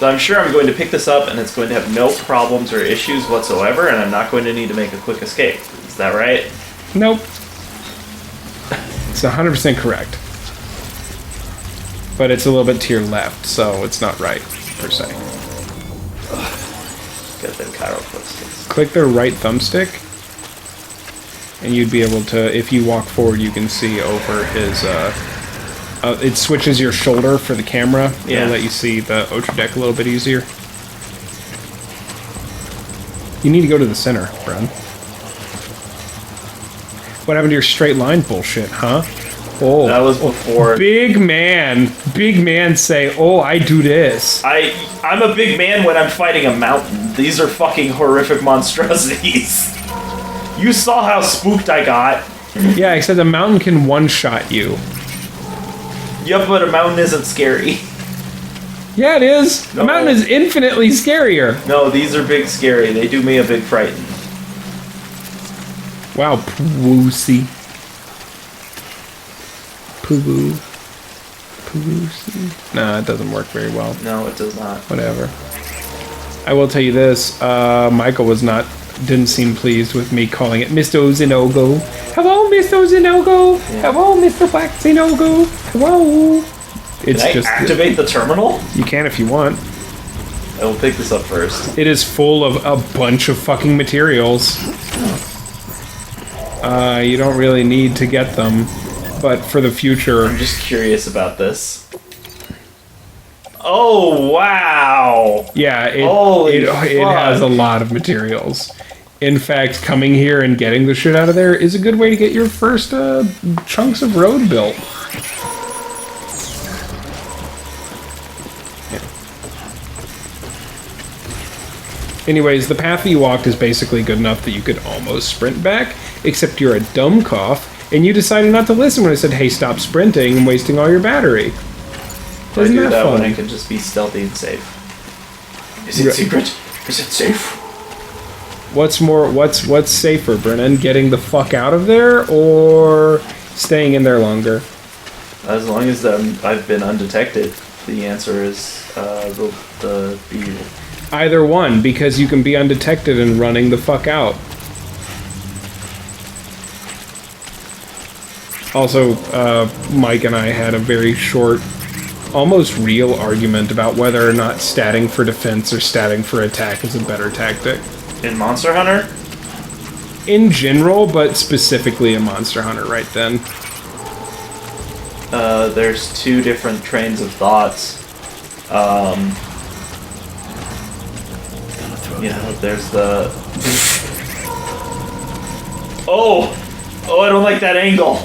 So I'm sure I'm going to pick this up and it's going to have no problems or issues whatsoever, and I'm not going to need to make a quick escape. Is that right? Nope. It's 100% correct. But it's a little bit to your left, so it's not right, per se. Get them Cairo footsteps. Click the right thumbstick, and you'd be able to, if you walk forward, you can see over his, it switches your shoulder for the camera. Yeah. It'll let you see the Otra deck a little bit easier. You need to go to the center, Bren. What happened to your straight line bullshit, huh? Oh, that was before. Big man say, "Oh, I do this." I'm a big man when I'm fighting a mountain. These are fucking horrific monstrosities. You saw how spooked I got. Yeah, except the mountain can one-shot you. Yep, but a mountain isn't scary. Yeah, it is. No. A mountain is infinitely scarier. No, these are big scary. They do me a big frighten. Wow, Poosie. Poo-boo. Poosie. Nah, it doesn't work very well. No, it does not. Whatever. I will tell you this, Michael didn't seem pleased with me calling it Mr. Zinogo. Hello, Mr. Zinogo. Yeah. Hello, Mr. Black Zinogo. Hello. Can I activate the terminal? You can if you want. I will pick this up first. It is full of a bunch of fucking materials. You don't really need to get them, but for the future... I'm just curious about this. Oh, wow! Yeah, it fuck. has a lot of materials. In fact, coming here and getting the shit out of there is a good way to get your first chunks of road built. Anyways, the path that you walked is basically good enough that you could almost sprint back, except you're a dumb cough, and you decided not to listen when I said, hey, stop sprinting and wasting all your battery. I do that when I can just be stealthy and safe. Is it secret? Is it safe? What's safer, Brennan? Getting the fuck out of there, or staying in there longer? As long as I've been undetected, the answer is the B. Either one, because you can be undetected and running the fuck out. Also, Mike and I had a very short, almost real argument about whether or not statting for defense or statting for attack is a better tactic. In Monster Hunter? In general, but specifically in Monster Hunter right then. There's two different trains of thoughts. You know, there's the... Oh, I don't like that angle.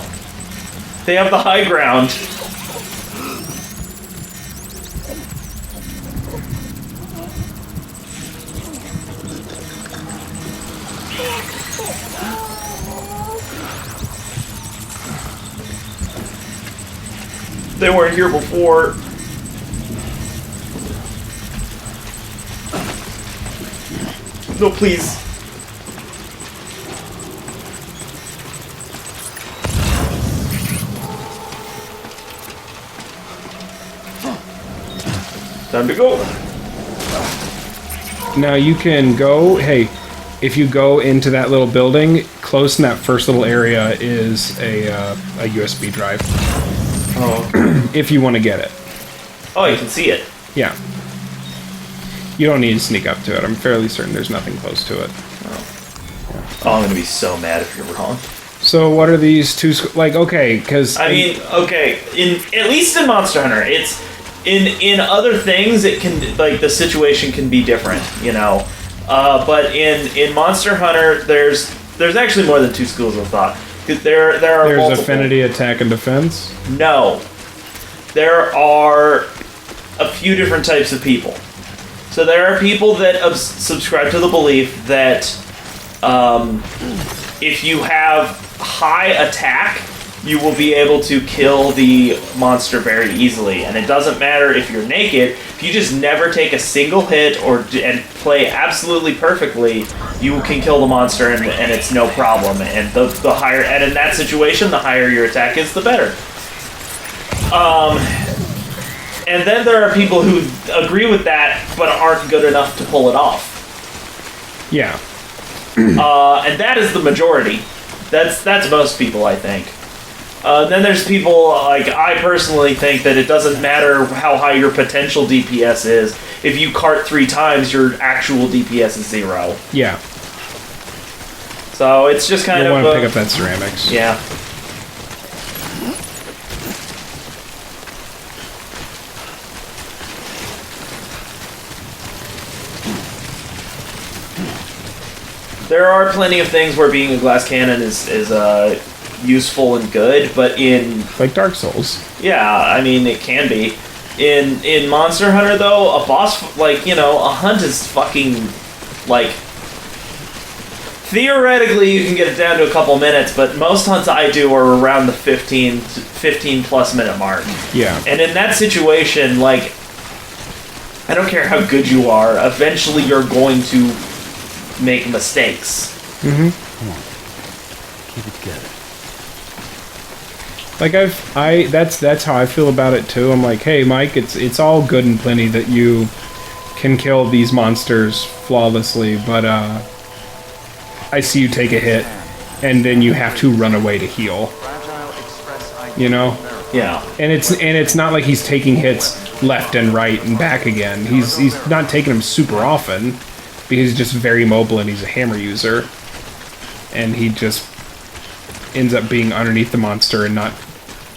They have the high ground. They weren't here before. No, please. Time to go. Now you can go, hey, if you go into that little building, close in that first little area is a USB drive. Oh. If you want to get it. Oh, you can see it. Yeah. You don't need to sneak up to it. I'm fairly certain there's nothing close to it. Oh, I'm gonna be so mad if you're wrong. So what are these two, like, okay, because... I mean, okay, at least in Monster Hunter, it's... In other things, it can, like, the situation can be different, you know? But in Monster Hunter, there's actually more than two schools of thought. There are There's multiple. affinity, attack, and defense? No. There are a few different types of people. So there are people that subscribe to the belief that if you have high attack, you will be able to kill the monster very easily. And it doesn't matter if you're naked, if you just never take a single hit and play absolutely perfectly, you can kill the monster and it's no problem. And the higher, and in that situation, the higher your attack is, the better. And then there are people who agree with that, but aren't good enough to pull it off. Yeah. And that is the majority. That's most people, I think. Then there's people, like, I personally think that it doesn't matter how high your potential DPS is. If you cart 3 times, your actual DPS is 0. Yeah. So it's just kind You'll of... want to pick up that ceramics. Yeah. There are plenty of things where being a glass cannon is useful and good, but in... Like Dark Souls. Yeah, I mean, it can be. In Monster Hunter, though, a boss, like, you know, a hunt is fucking, like... Theoretically, you can get it down to a couple minutes, but most hunts I do are around the 15 plus minute mark. Yeah. And in that situation, like, I don't care how good you are, eventually you're going to make mistakes. Mm-hmm. Come on. Keep it together. Like that's how I feel about it too. I'm like, hey Mike, it's all good and plenty that you can kill these monsters flawlessly, but I see you take a hit and then you have to run away to heal. You know? Yeah. And it's not like he's taking hits left and right and back again. He's not taking them super often because he's just very mobile and he's a hammer user. And he just ends up being underneath the monster and not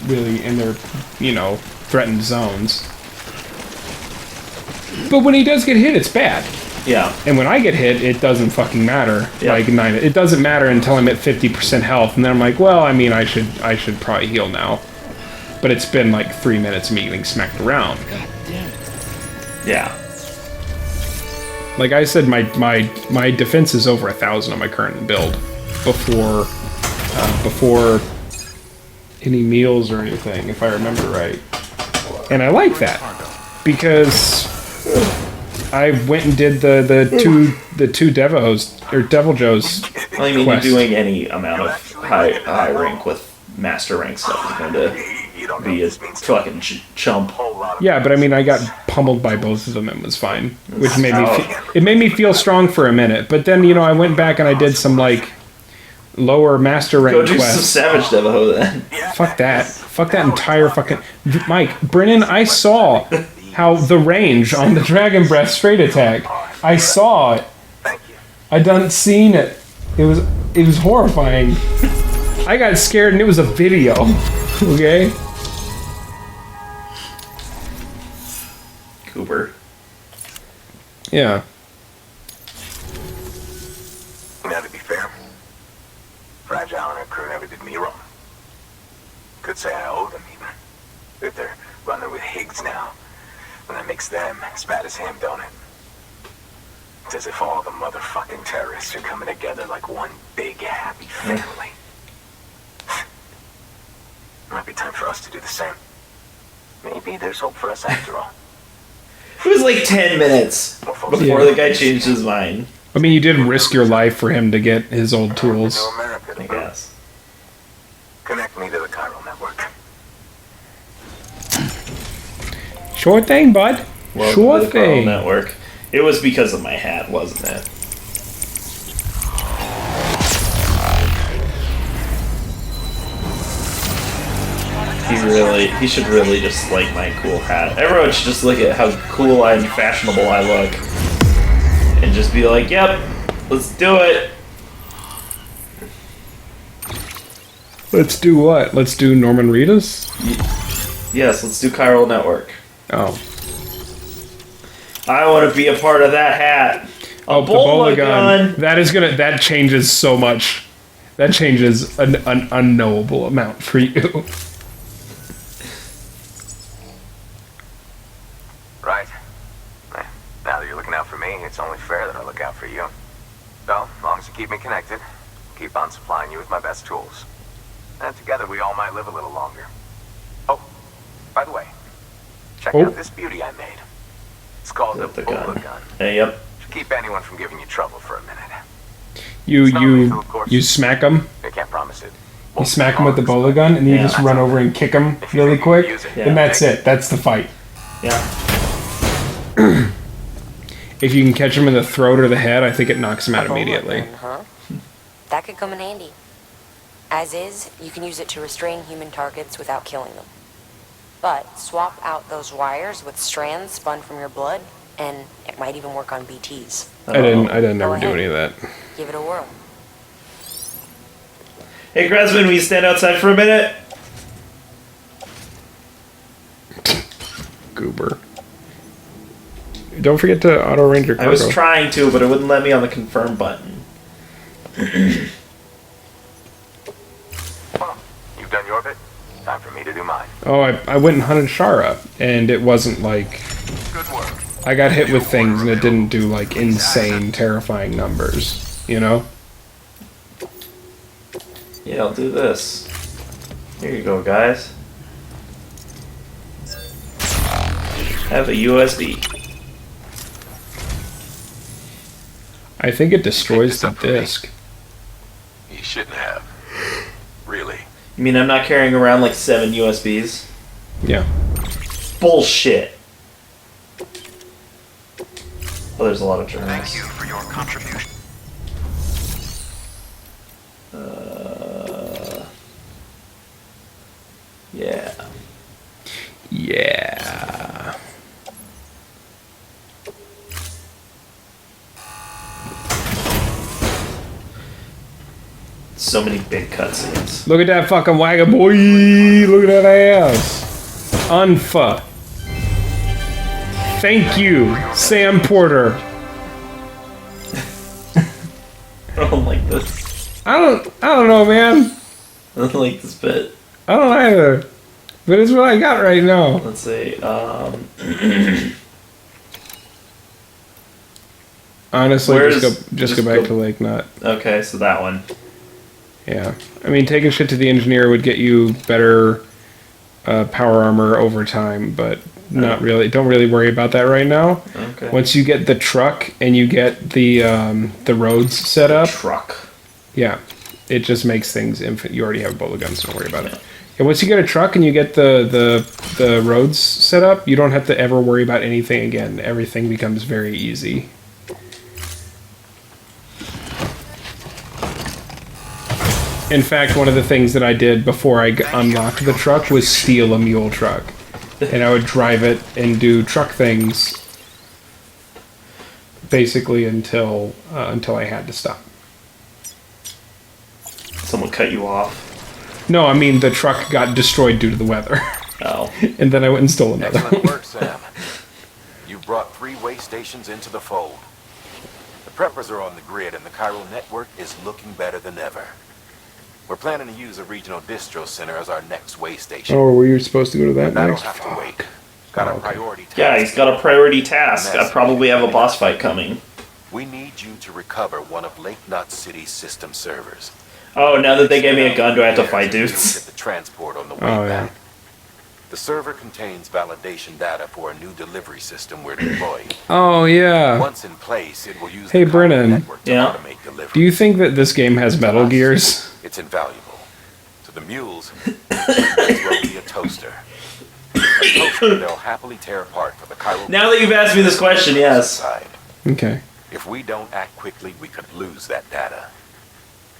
really in their, you know, threatened zones. But when he does get hit, it's bad. Yeah. And when I get hit, it doesn't fucking matter. Yeah. Like it doesn't matter until I'm at 50% health, and then I'm like, well, I mean, I should probably heal now. But it's been like 3 minutes of me getting smacked around. God damn it. Yeah. Like I said, my defense is over 1,000 on my current build before any meals or anything, if I remember right. And I like that because I went and did the two Devil Joes. I mean, quest. doing any amount of high rank with master rank stuff is going to be a fucking chump. Yeah, but I mean, I got pummeled by both of them and was fine, which made me feel strong for a minute. But then, you know, I went back and I did some like lower master rank Go do quests. some Savage Devo then. Fuck that. Fuck that entire fucking... Mike, Brennan, I saw how the range on the Dragon Breath straight attack, I saw it. I done seen it. It was horrifying. I got scared and it was a video. Okay? Cooper. Yeah. Now, to be fair, Fragile and her crew never did me wrong. Could say I owe them even. If they're running with Higgs now, and that makes them as bad as him, don't it? It's as if all the motherfucking terrorists are coming together like one big happy family. Might be time for us to do the same. Maybe there's hope for us after all. It was like 10 minutes before the guy changed his mind. I mean, you did risk your life for him to get his old tools. New America, I guess. Connect me to the chiral network. Sure thing, bud. Welcome Sure to the Carl thing. Network. It was because of my hat, wasn't it? He should really just like my cool hat. Everyone should just look at how cool and fashionable I look. And just be like, yep, let's do it. Let's do what? Let's do Norman Reedus? Yes, let's do Chiral Network. Oh. I want to be a part of that hat. A Oh, the bola bola gun. That changes so much. That changes an unknowable amount for you. Right. Now that you're looking out for me, it's only fair that I look out for you. So, as long as you keep me connected, I'll keep on supplying you with my best tools. And together we all might live a little longer. Oh, by the way, check out this beauty I made. It's called the bola gun. Hey, yep. Should keep anyone from giving you trouble for a minute. You smack him. I can't promise it. You smack him with the bola gun, and then you just run over and kick him really quick, Yeah. and that's it. That's the fight. Yeah. If you can catch him in the throat or the head, I think it knocks him out Hold it immediately. then, huh? That could come in handy. As is, you can use it to restrain human targets without killing them. But swap out those wires with strands spun from your blood, and it might even work on BTs. I didn't Go ever do ahead. any of that. Give it a whirl. Hey, Gresman, will you stand outside for a minute? Goober. Don't forget to auto range your I cargo. was trying to, but it wouldn't let me on the confirm button. Well, you've done your bit. Time for me to do mine. Oh, I went and hunted Shara, and it wasn't like... Good work. I got hit with things, and it didn't do, like, insane, terrifying numbers. You know? Yeah, I'll do this. Here you go, guys. Have a USB. I think it destroys the up for me? disc. You shouldn't have. Really. You mean I'm not carrying around like 7 USBs? Yeah. Bullshit. Oh, there's a lot of journals. Thank you for your contribution. Yeah. Yeah. So many big cutscenes. Look at that fucking wagon, boy! Look at that ass! Unfa. Thank you, Sam Porter. I don't like this. I don't know, man. I don't like this bit. I don't either. But it's what I got right now. Let's see. Honestly, Where's- just go back to Lake Nut. Okay, so that one. Yeah. I mean, taking shit to the engineer would get you better power armor over time, but not really. Don't really worry about that right now. Okay. Once you get the truck and you get the roads set up, Truck. yeah, it just makes things infinite. You already have a bullet gun, so don't worry about it. Yeah, once you get a truck and you get the roads set up, you don't have to ever worry about anything again. Everything becomes very easy. In fact, one of the things that I did before I unlocked the truck was steal a mule truck. And I would drive it and do truck things basically until I had to stop. Someone cut you off. No, I mean the truck got destroyed due to the weather. Oh. And then I went and stole another Excellent one. work, Sam. You brought 3 way stations into the fold. The preppers are on the grid, and the chiral network is looking better than ever. We're planning to use a regional distro center as our next way station. Oh, were you supposed to go to that That'll next? have to Fuck. wait. Got a Okay. priority task. Yeah, he's got a priority task. I probably have a boss fight coming. We need you to recover one of Lake Knot City's system servers. Oh, now that they gave me a gun, do I have to fight There's dudes? at the transport on the way Oh, yeah. back. The server contains validation data for a new delivery system we're deploying. Oh, yeah. Once in place, it will use Hey, the chiral Brennan. network to Yeah? automate delivery. Do you think that this game has Metal Gears? It's invaluable. To the mules, it may as well be a toaster. A toaster they'll happily tear apart for the chiral. Now that you've asked me this question, yes. Inside. Okay. If we don't act quickly, we could lose that data.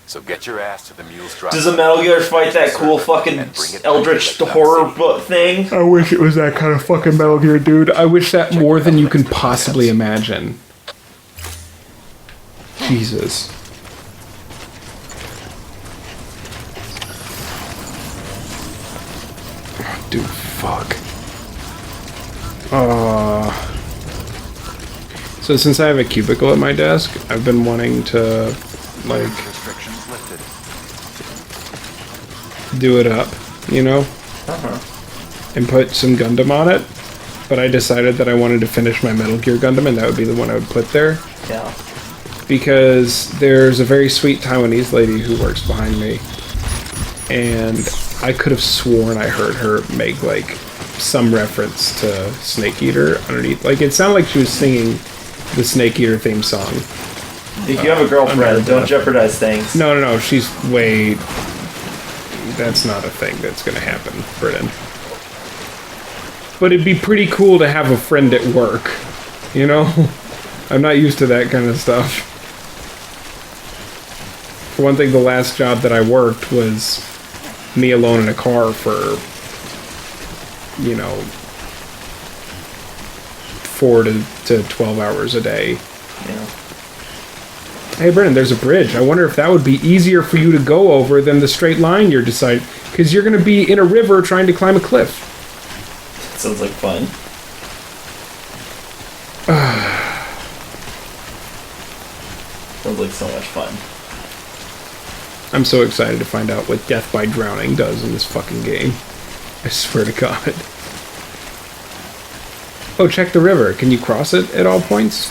So get your ass to the mules drop. Does a Metal Gear fight that cool fucking eldritch horror thing? I wish it was that kind of fucking Metal Gear, dude. I wish that more than you can possibly imagine. Jesus. Dude, fuck. So since I have a cubicle at my desk, I've been wanting to, like, Restrictions lifted. do it up, you know? And put some Gundam on it. But I decided that I wanted to finish my Metal Gear Gundam, and that would be the one I would put there. Yeah. Because there's a very sweet Taiwanese lady who works behind me. And I could have sworn I heard her make, like, some reference to Snake Eater underneath. Like, it sounded like she was singing the Snake Eater theme song. If you have a girlfriend, don't jeopardize things. No, she's way... That's not a thing that's gonna happen, Brennan. But it'd be pretty cool to have a friend at work. You know? I'm not used to that kind of stuff. For one thing, the last job that I worked was me alone in a car for, 4 to 12 hours a day. Yeah. Hey, Brennan, there's a bridge. I wonder if that would be easier for you to go over than the straight line you're deciding. Because you're going to be in a river trying to climb a cliff. That sounds like fun. Sounds like so much fun. I'm so excited to find out what death by drowning does in this fucking game. I swear to God. Oh, check the river. Can you cross it at all points?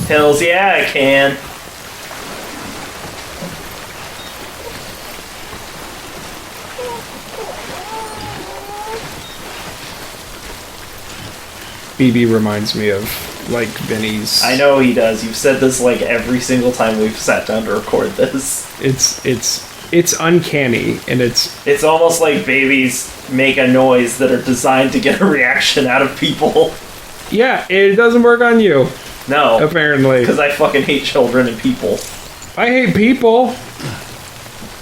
Hells yeah, I can. BB reminds me of, like, Vinny's... I know he does. You've said this, like, every single time we've sat down to record this. It's uncanny, and It's almost like babies make a noise that are designed to get a reaction out of people. Yeah, it doesn't work on you. No. Apparently. Because I fucking hate children and people. I hate people.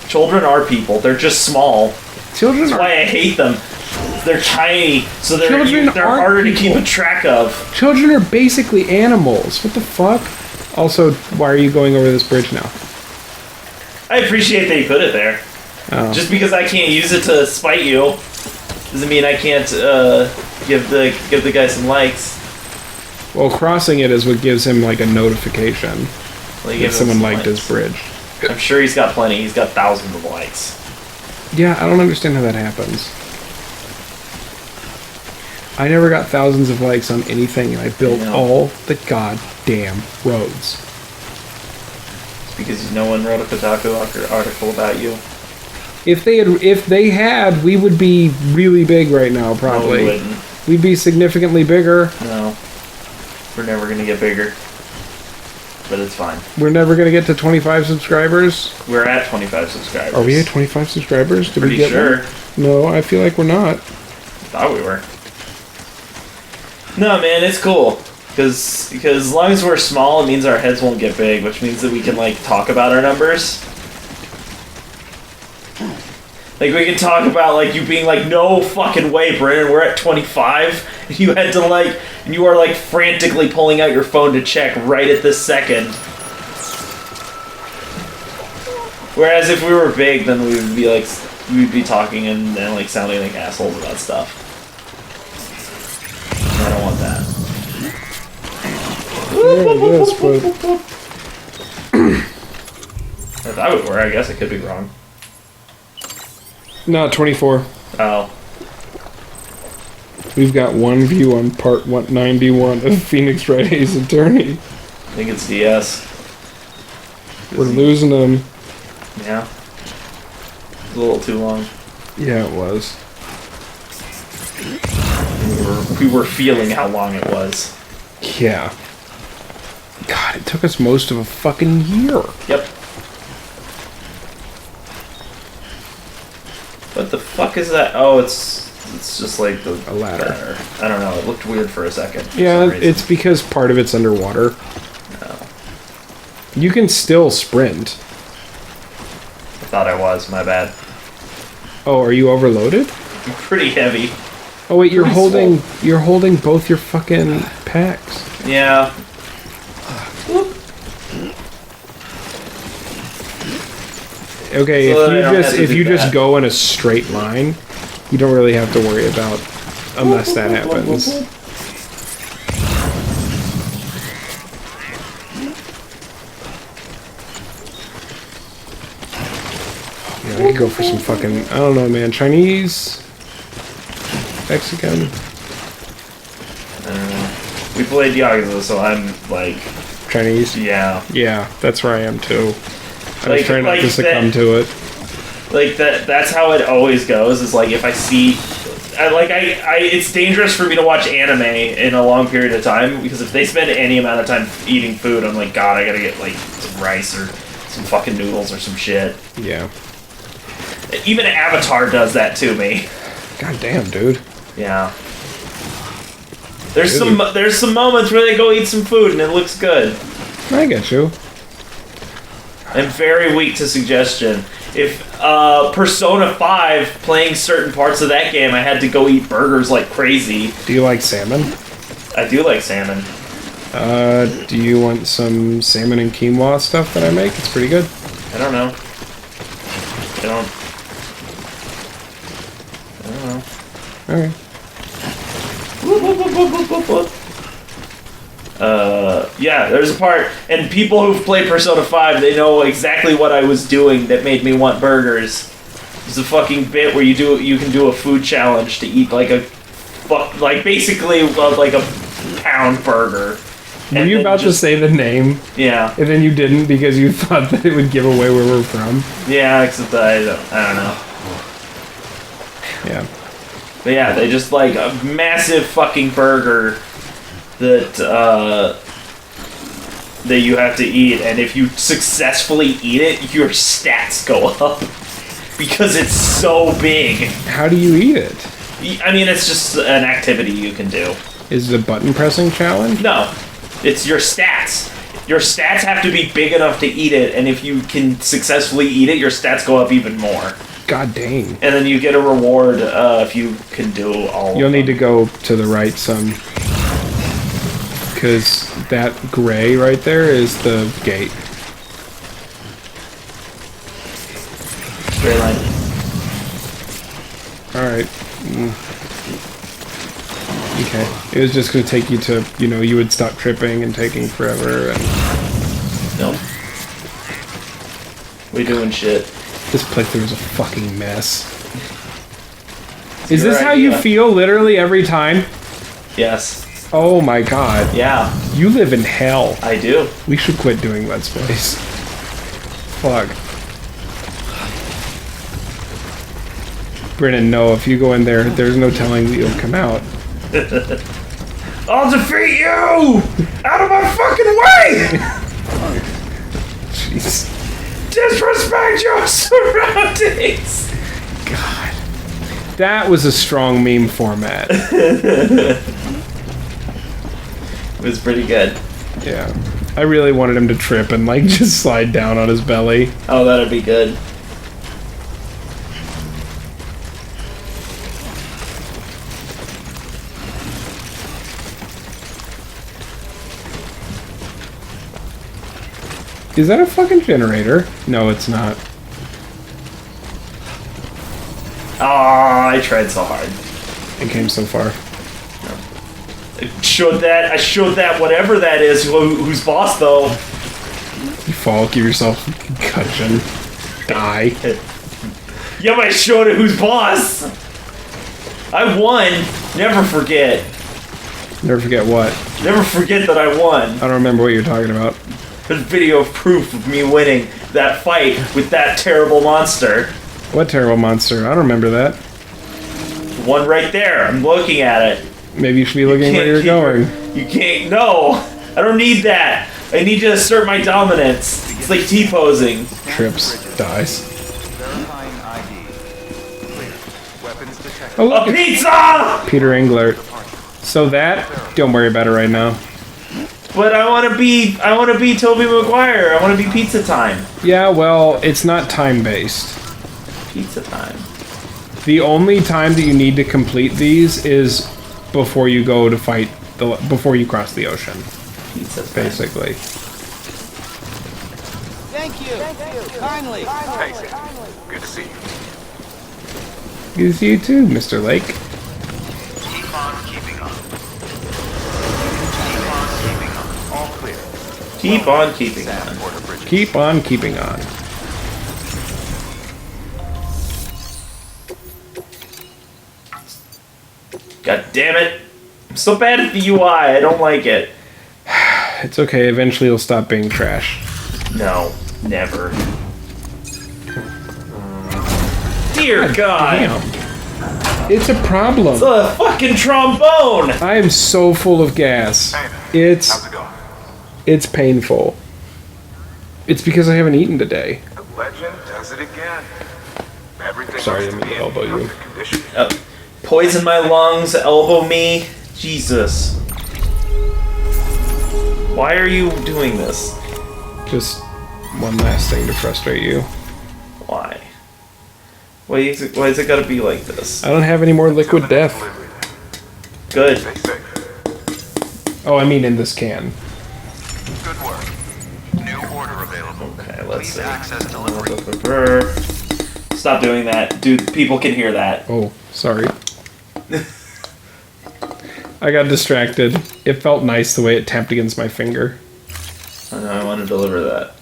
Children are people. They're just small. Children That's why I hate them. They're tiny, so they're Children aren't harder to people. keep a track of. Children are basically animals. What the fuck? Also, why are you going over this bridge now? I appreciate that you put it there. Oh. Just because I can't use it to spite you doesn't mean I can't give the guy some likes. Well, crossing it is what gives him, like, a notification Like, that someone liked his bridge. I'm sure he's got plenty. He's got thousands of likes. Yeah, I don't understand how that happens. I never got thousands of likes on anything, and I built all the goddamn roads. It's because no one wrote a Kotaku article about you. If they had, we would be really big right now, probably. No, we wouldn't. We'd be significantly bigger. No. We're never gonna get bigger. But it's fine. We're never gonna get to 25 subscribers. We're at 25 subscribers. Are we at 25 subscribers? Did Pretty we get sure. one? No, I feel like we're not. Thought we were. No, man, it's cool. Because as long as we're small, it means our heads won't get big, which means that we can, like, talk about our numbers. Like, we can talk about, like, you being like, no fucking way, Brennan, we're at 25. And you had to, like, and you are, like, frantically pulling out your phone to check right at this second. Whereas if we were big, then we would be, like, we'd be talking and like, sounding like assholes about stuff. I don't want that. Yeah, I thought we were. I guess I could be wrong. No, 24. Oh. We've got one view on part 191 of Phoenix Wright Ace Attorney. I think it's DS. We're losing them. Yeah. It's a little too long. Yeah, it was. We were feeling how long it was. Yeah. God, it took us most of a fucking year. Yep. What the fuck is that? Oh, it's just like the A ladder. I don't know. It looked weird for a second. For Yeah, some reason. it's because part of it's underwater. No. You can still sprint. I thought I was. My bad. Oh, are you overloaded? I'm pretty heavy. Oh wait, you're Pretty holding both your fucking packs. Yeah. Okay, So that I don't have to if do you just that. go in a straight line, you don't really have to worry about unless that happens. Yeah, I could go for some fucking, I don't know, man, Chinese, Mexican, We played Yakuza, so I'm like, Chinese. yeah. Yeah, that's where I am too. I was Like- trying not like to succumb that- to it. Like that's how it always goes. Is like if I see, it's dangerous for me to watch anime in a long period of time because if they spend any amount of time eating food, I'm like, God, I gotta get like some rice or some fucking noodles or some shit. Yeah. Even Avatar does that to me. God damn, dude. Yeah. There's some moments where they go eat some food and it looks good. I get you. I'm very weak to suggestion. If Persona 5, playing certain parts of that game, I had to go eat burgers like crazy. Do you like salmon? I do like salmon. Do you want some salmon and quinoa stuff that I make? It's pretty good. I don't know. I don't know. Okay. Yeah, there's a part, and people who've played Persona 5, they know exactly what I was doing that made me want burgers. There's a fucking bit where you can do a food challenge to eat like basically like a pound burger. Were you about to say the name? Yeah. And then you didn't because you thought that it would give away where we're from? Yeah, except I don't know. Yeah. But yeah, they just like a massive fucking burger that you have to eat, and if you successfully eat it, your stats go up because it's so big. How do you eat it? I mean, it's just an activity you can do. Is it a button pressing challenge? No, it's your stats. Your stats have to be big enough to eat it, and if you can successfully eat it, your stats go up even more. God dang. And then you get a reward if you can do all You'll of them. need to go to the right some. Because that gray right there is the gate. Straight line. Alright. Okay. It was just going to take you to, you would stop tripping and taking forever. And Nope. We doing shit. this playthrough is a fucking mess. Is your this how you idea. feel literally every time? Yes. Oh my god. Yeah, You live in hell. I do. We should quit doing Let's Plays. Fuck. Brennan, no, if you go in there, there's no telling that you'll come out. I'll defeat you! Out of my fucking way! Jeez. Disrespect your surroundings! God. That was a strong meme format. It was pretty good. Yeah. I really wanted him to trip and, just slide down on his belly. Oh, that'd be good. Is that a fucking generator? No, it's not. Oh, I tried so hard. It came so far. I showed that whatever that is, who's boss though. You fall, give yourself a concussion. Die. Yeah, but I showed it who's boss. I won. Never forget. Never forget what. Never forget that I won. I don't remember what you're talking about. There's video of proof of me winning that fight with that terrible monster. What terrible monster? I don't remember that. One right there. I'm looking at it. Maybe you should be looking where you're going. You can't. No, I don't need that. I need to assert my dominance. It's like T-posing. Trips. Dies. Verifying ID. Clear. Weapons detected. Oh, A look, it's pizza! Peter Englert. So that, don't worry about it right now. But I want to be Tobey Maguire. I want to be Pizza Time. Yeah, well, it's not time-based. Pizza Time. The only time that you need to complete these is before you go to fight, before you cross the ocean, Pizza Time. basically. Thank you. Kindly. Hey, Sam. Good to see you. Good to see you too, Mr. Lake. Keep on keeping on. Keep on keeping on. All clear. Keep on keeping Sam, on. Porter Bridges. Keep on keeping on. God damn it. I'm so bad at the UI. I don't like it. It's okay, eventually you'll stop being trash. No, never. Dear God. Damn. It's a problem. It's a fucking trombone. I am so full of gas. Hey there. How's It's it going? it's painful. It's because I haven't eaten today. The legend does it again. Everything Sorry, looks I to didn't be mean to in elbow you. perfect condition. Poison my lungs, elbow me. Jesus. Why are you doing this? Just one last thing to frustrate you. Why? Why is it gotta be like this? I don't have any more liquid death. Good. Stay safe. Oh, I mean in this can. Good work. New order available. Okay, let's Please see. access delivery. Stop doing that. Dude, people can hear that. Oh, sorry. I got distracted. It felt nice the way it tapped against my finger. I know, I want to deliver that.